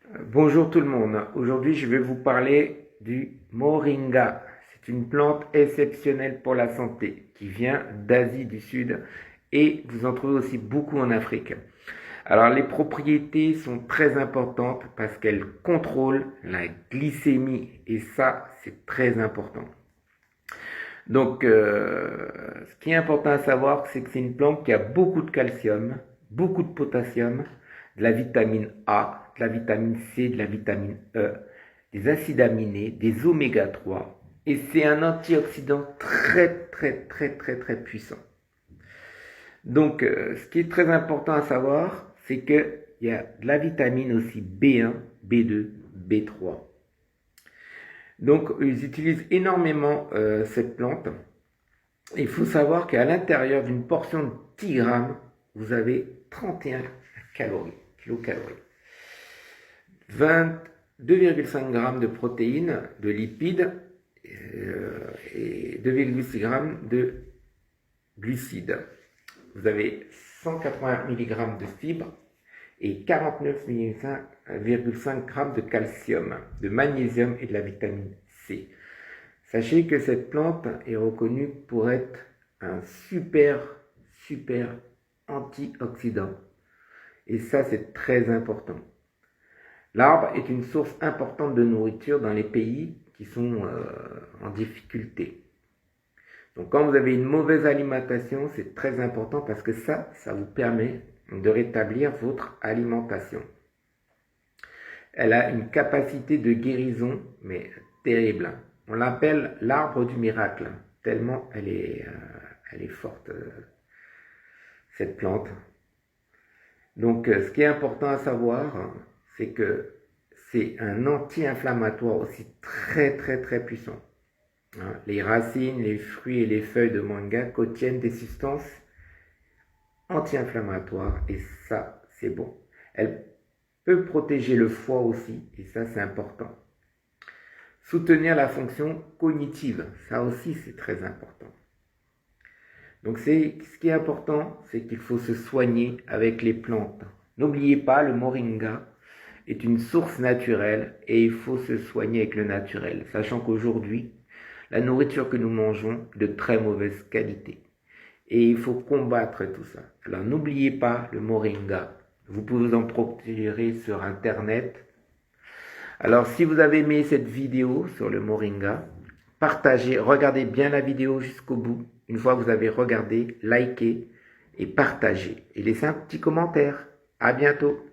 Bonjour tout le monde. Aujourd'hui, je vais vous parler du moringa. C'est une plante exceptionnelle pour la santé qui vient d'Asie du Sud et vous en trouvez aussi beaucoup en Afrique. Alors, les propriétés sont très importantes parce qu'elles contrôlent la glycémie et ça, c'est très important. Donc, ce qui est important à savoir, c'est que c'est une plante qui a beaucoup de calcium, beaucoup de potassium, de la vitamine A, de la vitamine C, de la vitamine E, des acides aminés, des oméga 3, et c'est un antioxydant très puissant. Donc, ce qui est très important à savoir, c'est qu'il y a de la vitamine aussi B1, B2, B3. Donc, ils utilisent énormément cette plante. Il faut savoir qu'à l'intérieur d'une portion de 10 grammes, vous avez 31 calories, kilocalories. 2,5 grammes de protéines, de lipides et 2,6 grammes de glucides. Vous avez 180 mg de fibres et 49,5 grammes de calcium, de magnésium et de la vitamine C. Sachez que cette plante est reconnue pour être un super antioxydant. Et ça, c'est très important. L'arbre est une source importante de nourriture dans les pays qui sont en difficulté. Donc quand vous avez une mauvaise alimentation, c'est très important parce que ça vous permet de rétablir votre alimentation. Elle a une capacité de guérison, mais terrible. On l'appelle l'arbre du miracle, tellement elle est forte, cette plante. Donc, ce qui est important à savoir, c'est que c'est un anti-inflammatoire aussi très puissant. Les racines, les fruits et les feuilles de manga contiennent des substances anti-inflammatoires et ça, c'est bon. Elle peut protéger le foie aussi et ça, c'est important. Soutenir la fonction cognitive, ça aussi, c'est très important. Donc, ce qui est important, c'est qu'il faut se soigner avec les plantes. N'oubliez pas, le moringa est une source naturelle et il faut se soigner avec le naturel, sachant qu'aujourd'hui, la nourriture que nous mangeons est de très mauvaise qualité. Et il faut combattre tout ça. Alors n'oubliez pas le moringa. Vous pouvez vous en procurer sur Internet. Alors si vous avez aimé cette vidéo sur le moringa, partagez, regardez bien la vidéo jusqu'au bout. Une fois que vous avez regardé, likez et partagez. Et laissez un petit commentaire. À bientôt.